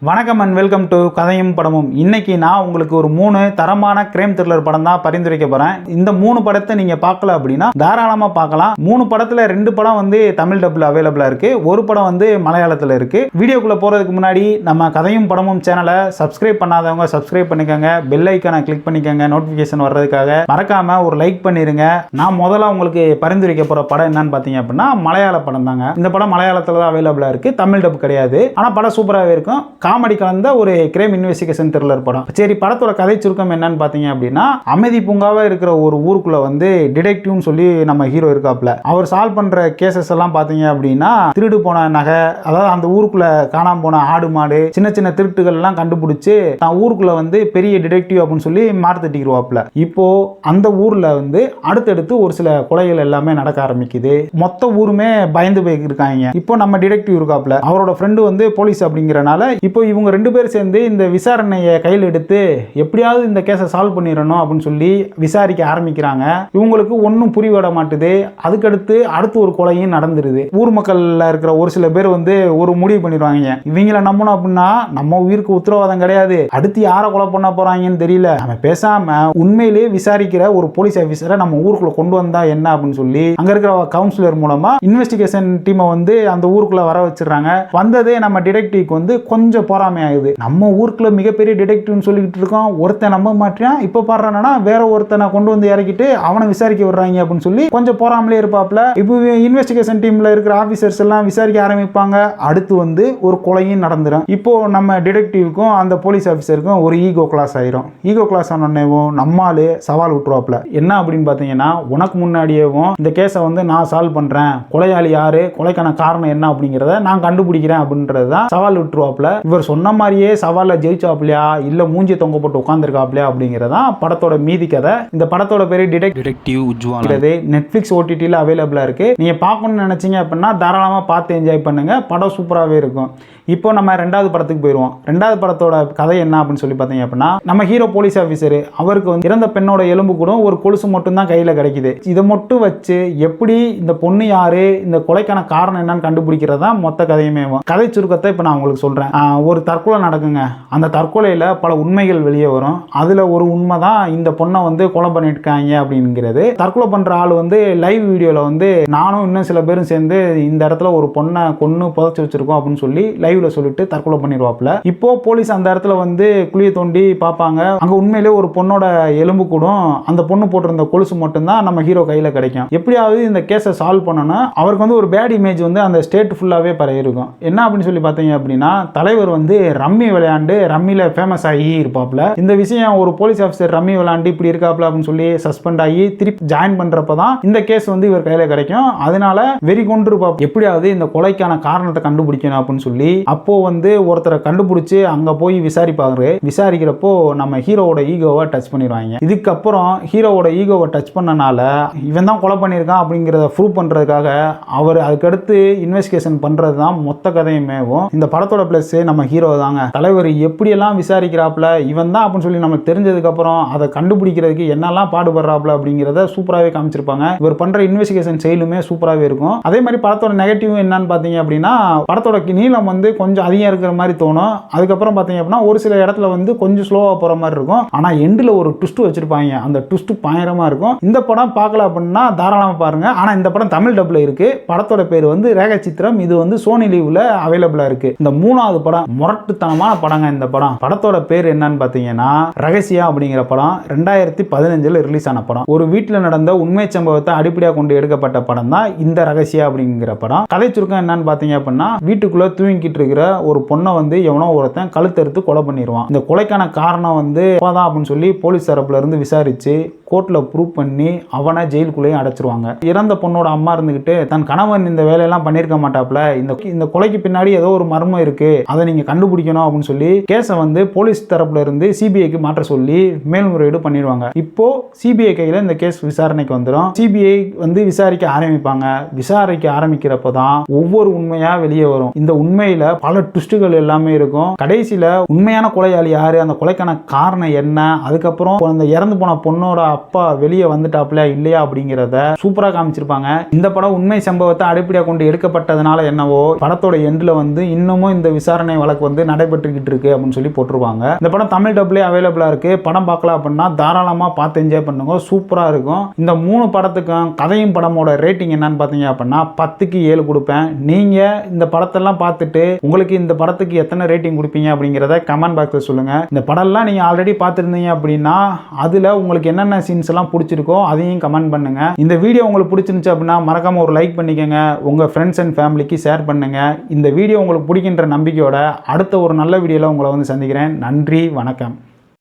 வணக்கம் and welcome to கதையும் படமும். இன்னைக்கு நான் உங்களுக்கு ஒரு 3 தரமான கிரைம் த்ரில்லர் படம் தான் பரிந்துரைக்க போறேன். இந்த 3 படத்தை நீங்க பார்க்கல அப்படின்னா தாராளமா பார்க்கலாம். 3 படத்துல 2 படம் வந்து தமிழ் டப்ல அவைலபிளா இருக்கு, ஒரு படம் வந்து மலையாளத்துல இருக்கு. வீடியோக்குள்ள போறதுக்கு முன்னாடி நம்ம கதையும் படமும் சேனலை சப்ஸ்கிரைப் பண்ணாதவங்க சப்ஸ்கிரைப் பண்ணிக்கோங்க, பெல் ஐக்கானை கிளிக் பண்ணிக்கோங்க நோட்டிபிகேஷன் வர்றதுக்காக. மறக்காம ஒரு லைக் பண்ணிருங்க. நான் முதல்ல உங்களுக்கு பரிந்துரைக்க போற படம் என்னன்னு பாத்தீங்க அப்படின்னா மலையாள படம் தாங்க. இந்த படம் மலையாளத்துல தான் அவைலபிளா இருக்கு, தமிழ் டப் கிடையாது. ஆனா படம் சூப்பராகவே இருக்கும். காமெடி கலந்த ஒரு கிரைம் இன்வெஸ்டிகேஷன் த்ரில்லர் படம். சரி, படத்தோட கதை சுருக்கம் என்னன்னு பாத்தீங்க அப்படின்னா, அமைதி பூங்காவா இருக்கிற ஒரு ஊருக்குள்ள வந்து டிடெக்டிவ்னு சொல்லி நம்ம ஹீரோ இருக்காப்ல. அவர் சால்வ் பண்ற கேசஸ் எல்லாம் பாத்தீங்க அப்படின்னா திருடு போன நகை, அதாவது அந்த ஊருக்குள்ள காணாம போன ஆடு மாடு, சின்ன சின்ன திருட்டுகள் எல்லாம் கண்டுபிடிச்சு தான் ஊருக்குள்ள வந்து பெரிய டிடெக்டிவ் அப்படின்னு சொல்லி மார்த்தட்டிக்குவாப்ல. இப்போ அந்த ஊர்ல வந்து அடுத்தடுத்து ஒரு சில கொலைகள் எல்லாமே நடக்க ஆரம்பிக்குது. மொத்த ஊருமே பயந்து போய் இருக்காங்க. இப்போ நம்ம டிடெக்டிவ் இருக்காப்ல, அவரோட ஃப்ரெண்டு வந்து போலீஸ் அப்படிங்கறனால இப்போ இவங்க 2 பேர் சேர்ந்து இந்த விசாரணையை கையில் எடுத்து எப்படியாவது இந்த கேஸை சால்வ் பண்ணிடணும் அப்படின்னு சொல்லி விசாரிக்க ஆரம்பிக்கிறாங்க. இவங்களுக்கு ஒன்றும் புரிவிட மாட்டுது. அதுக்கடுத்து அடுத்து ஒரு கொலையும் நடந்துருது. ஊர் மக்கள்ல இருக்கிற ஒரு சில பேர் வந்து ஒரு முடிவு பண்ணிடுவாங்க, இவங்கள நம்பணும் அப்படின்னா நம்ம உயிருக்கு உத்தரவாதம் கிடையாது, அடுத்து யாரை கொலை பண்ண போறாங்கன்னு தெரியல, நம்ம பேசாம உண்மையிலேயே விசாரிக்கிற ஒரு போலீஸ் ஆஃபீஸரை நம்ம ஊருக்குள்ள கொண்டு வந்தா என்ன அப்படின்னு சொல்லி அங்க இருக்கிற கவுன்சிலர் மூலமா இன்வெஸ்டிகேஷன் டீமை வந்து அந்த ஊருக்குள்ள வர வச்சிடறாங்க. வந்ததே நம்ம டிடெக்டிவ்க்கு வந்து கொஞ்சம் போராமை ஆகுது. நம்ம ஊருக்குள்ள மிகப்பெரிய டிடெக்டிவ்னு சொல்லிட்டு இருக்கோம், ஒருத்தன் நம்ப மாட்டான். இப்ப பாடுறானா வேற ஒருத்தனை கொண்டு வந்து இறக்கிட்டு அவனை விசாரிக்க விடுறாங்க அப்படின்னு சொல்லி கொஞ்சம் போராமலே இருப்பாப்ல. இப்போ இன்வெஸ்டிகேஷன் டீம்ல இருக்கிற ஆபீசர்ஸ் எல்லாம் விசாரிக்க ஆரம்பிப்பாங்க. அடுத்து வந்து ஒரு கொலையும் நடந்துரும். இப்போ நம்ம டிடெக்டிவ்க்கும் அந்த போலீஸ் ஆபீசருக்கும் ஒரு ஈகோ கிளாஸ் ஆயிரும். ஈகோ கிளாஸ் ஆனோடனேவும் நம்மாலே சவால் விட்டுருவாப்ல. என்ன அப்படின்னு பாத்தீங்கன்னா, உனக்கு முன்னாடியேவும் இந்த கேஸை வந்து நான் சால்வ் பண்றேன், கொலையாளி யாரு, கொலைக்கான காரணம் என்ன அப்படிங்கிறத நான் கண்டுபிடிக்கிறேன் அப்படின்றதுதான் சவால் விட்டுருவாப்ல. இவர் சொன்ன மாதிரியே சவால்ல ஜெயிச்சாப்லையா இல்ல மூஞ்சி தொங்க போட்டு உட்கார்ந்துருக்காப்லையா அப்படிங்கிறதா படத்தோட மீதி கதை. இந்த படத்தோட பேரு டிடெக்டிவ் உஜ்வாலா. நெட்ஃபிளிக்ஸ் ஓடிடில அவைலபிளா இருக்கு. நீங்க பார்க்கணும்னு நினைச்சீங்க அப்படின்னா தாராளமா பார்த்து என்ஜாய் பண்ணுங்க. படம் சூப்பராகவே இருக்கும். இப்போ நம்ம 2வது படத்துக்கு போயிடுவோம். 2வது படத்தோட கதை என்ன அப்படின்னு சொல்லி பார்த்தீங்க அப்படின்னா, நம்ம ஹீரோ போலீஸ் ஆஃபீஸர், அவருக்கு வந்து இறந்த பெண்ணோட எலும்பு கூட ஒரு கொலுசு மட்டும் தான் கையில் கிடைக்குது. இதை மட்டும் வச்சு எப்படி இந்த பொண்ணு யாரு, இந்த கொலைக்கான காரணம் என்னன்னு கண்டுபிடிக்கிறதா மொத்த கதையுமே. கதை சுருக்கத்தை இப்போ நான் உங்களுக்கு சொல்றேன். ஒரு தற்கொலை நடக்குங்க. அந்த தற்கொலையில பல உண்மைகள் வெளியே வரும். அதுல ஒரு உண்மை தான் இந்த பொண்ணை வந்து கொலை பண்ணிருக்காங்க அப்படிங்கிறது. தற்கொலை பண்ற ஆள் வந்து லைவ் வீடியோல வந்து நானும் இன்னும் சில பேரும் சேர்ந்து இந்த இடத்துல ஒரு பொண்ணை கொன்னு புதைச்சு வச்சிருக்கோம் அப்படின்னு சொல்லி லைவ்ல சொல்லிட்டு தற்கொலை பண்ணிடுவாப்ல. இப்போ போலீஸ் அந்த இடத்துல வந்து குழியை தோண்டி பார்ப்பாங்க. அங்க உண்மையிலே ஒரு பொண்ணோட எலும்பு கூடும் அந்த பொண்ணு போட்டிருந்த கொலுசு மட்டும் தான் நம்ம ஹீரோ கையில கிடைக்கும். எப்படியாவது இந்த கேஸை சால்வ் பண்ணணும். அவருக்கு வந்து ஒரு பேட் இமேஜ் வந்து அந்த ஸ்டேட் ஃபுல்லாவே பரவி இருக்கும். என்ன அப்படின்னு சொல்லி பார்த்தீங்க அப்படின்னா, தலைவர் வந்து ரம்மி விளையாண்டு ரம்மியில ஃபேமஸ் ஆகி இருப்பாப்ல. இந்த விஷயம் ஒரு போலீஸ் ஆஃபீஸர் ரம்மி விளையாண்டு இப்படி இருக்காப்ல அப்படின்னு சொல்லி சஸ்பெண்ட் ஆகி திருப்பி ஜாயின் பண்றப்பதான் இந்த கேஸ் வந்து இவர் கையில கிடைக்கும். அதனால வெறி கொண்டு இருப்பாப்ல, எப்படியாவது இந்த கொலைக்கான காரணத்தை கண்டுபிடிக்கணும் அப்படின்னு சொல்லி. அப்போ வந்து ஒருத்தரை கண்டுபிடிச்சு அங்க போய் விசாரிப்பாரு. விசாரிக்கிறப்போ நம்ம ஹீரோவோட ஈகோவை டச் பண்ணிடுவாங்க. இதுக்கப்புறம் ஹீரோவோட ஈகோவை டச் பண்ணனால இவன் தான் கொலை பண்ணியிருக்கான் அப்படிங்கிறத ப்ரூவ் பண்றதுக்காக அவர் அதுக்கடுத்து இன்வெஸ்டிகேஷன் பண்றது தான் மொத்த கதையுமேவும். இந்த படத்தோட பிளஸ் நம்ம ஹீரோ தாங்க. தலைவர் எப்படியெல்லாம் விசாரிக்கிறாப்ல, இவன் தான் அப்படின்னு சொல்லி நமக்கு தெரிஞ்சதுக்கு அப்புறம் அதை கண்டுபிடிக்கிறதுக்கு என்னெல்லாம் பாடுபடுறாப்ல அப்படிங்கிறத சூப்பராகவே காமிச்சிருப்பாங்க. இவர் பண்ற இன்வெஸ்டிகேஷன் செயலுமே சூப்பராகவே இருக்கும். அதே மாதிரி படத்தோட நெகட்டிவ் என்னன்னு பாத்தீங்க அப்படின்னா, படத்தோட நீளம் வந்து கொஞ்சம் அதிகம் இருக்கிற மாதிரி தோணும். அதுக்கப்புறம் பாத்தீங்க அப்படின்னா ஒரு சில இடத்துல வந்து கொஞ்சம் ஸ்லோவா போற மாதிரி இருக்கும். ஆனா எண்ட்ல ஒரு ட்விஸ்ட் வச்சிருப்பாங்க. அந்த ட்விஸ்ட் பயங்கரமா இருக்கும். இந்த படம் பார்க்கல அப்படின்னா தாராளமா பாருங்க. ஆனா இந்த படம் தமிழ் டப்ல இருக்கு. படத்தோட பேர் வந்து ரேக சித்திரம். இது வந்து சோனி லீவ்ல அவைலபிளா இருக்கு. இந்த 3வது படம் முரட்டுத்தனமான படங்க. இந்த படத்தோட பேர் என்னன்னு பாத்தீங்கன்னா ரகசியம் அப்படிங்கிற படம். 2015 ரிலீஸ் ஆன படம். ஒரு வீட்டில் நடந்த உண்மை சம்பவத்தை அடிப்படையாக கொண்டு எடுக்கப்பட்ட படம் தான் இந்த ரகசியம் அப்படிங்கிற படம். கதை சுருக்கம் என்னன்னு பாத்தீங்க அப்படின்னா, வீட்டுக்குள்ள தூங்கிட்டு இருக்கிற ஒரு பொண்ணை வந்து எவனோ ஒருத்தன் கழுத்தறுத்து கொலை பண்ணிடுவான். இந்த கொலைக்கான காரணம் வந்து அப்படின்னு சொல்லி போலீஸ் தரப்புல இருந்து விசாரிச்சு கோர்ட்ல ப்ரூவ் பண்ணி அவனை ஜெயிலுக்குள்ளேயும் அடைச்சிருவாங்க. இறந்த பொண்ணோட அம்மா இருந்துகிட்டு தன் கணவன் இந்த வேலையெல்லாம் பண்ணிருக்க மாட்டாப்ல, இந்த கொலைக்கு பின்னாடி ஏதோ ஒரு மர்மம் இருக்கு, அதை நீங்க கண்டுபிடிக்கணும் அப்படின்னு சொல்லி கேஸை வந்து போலீஸ் தரப்புல இருந்து சிபிஐக்கு மாற்ற சொல்லி மேல்முறையீடு பண்ணிடுவாங்க. இப்போ சிபிஐ கையில இந்த கேஸ் விசாரணைக்கு வந்துடும். சிபிஐ வந்து விசாரிக்க ஆரம்பிப்பாங்க. விசாரிக்க ஆரம்பிக்கிறப்பதான் ஒவ்வொரு உண்மையா வெளியே வரும். இந்த உண்மையில பல ட்விஸ்டுகள் எல்லாமே இருக்கும். கடைசியில உண்மையான கொலையாளி யாரு, அந்த கொலைக்கான காரணம் என்ன, அதுக்கப்புறம் அந்த இறந்து போன பொண்ணோட அப்பா வெளியே வந்துட்டாப்ல இல்லையா அப்படிங்கிறத சூப்பரா காமிச்சிருப்பாங்க. இந்த படம் உண்மை சம்பவத்தை அடிப்படையாக கொண்டு எடுக்கப்பட்டதுனால என்னவோ படத்தோட எண்ட்ல வந்து இன்னமும் இந்த விசாரணை வழக்கு வந்து நடைபெற்றுக்கிட்டு இருக்கு அப்படின்னு சொல்லி போட்டுருவாங்க. இந்த படம் தமிழ் டப்லயே அவைலபிளா இருக்கு. படம் பார்க்கலாம் அப்படின்னா தாராளமா பார்த்து என்ஜாய் பண்ணுங்க. சூப்பரா இருக்கும். இந்த 3 படத்துக்கும் கதையும் படமோட ரேட்டிங் என்னன்னு பார்த்தீங்க அப்படின்னா 10க்கு 7 கொடுப்பேன். நீங்க இந்த படத்தெல்லாம் பார்த்துட்டு உங்களுக்கு இந்த படத்துக்கு எத்தனை ரேட்டிங் கொடுப்பீங்க அப்படிங்கிறத கமெண்ட் பாக்ஸ்ல சொல்லுங்க. இந்த படம்லாம் நீங்க ஆல்ரெடி பார்த்துருந்தீங்க அப்படின்னா அதுல உங்களுக்கு என்னென்ன சீன்ஸ் எல்லாம் பிடிச்சிருக்கோ அதையும் கமெண்ட் பண்ணுங்க. இந்த வீடியோ உங்களுக்கு பிடிச்சிருந்துச்சு அப்படின்னா மறக்காம ஒரு லைக் பண்ணிக்கங்க. உங்க ஃப்ரெண்ட்ஸ் அண்ட் ஃபேமிலிக்கு ஷேர் பண்ணுங்க. இந்த வீடியோ உங்களுக்கு பிடிக்கின்ற நம்பிக்கையோட அடுத்த ஒரு நல்ல வீடியோல உங்களை வந்து சந்திக்கிறேன். நன்றி, வணக்கம்.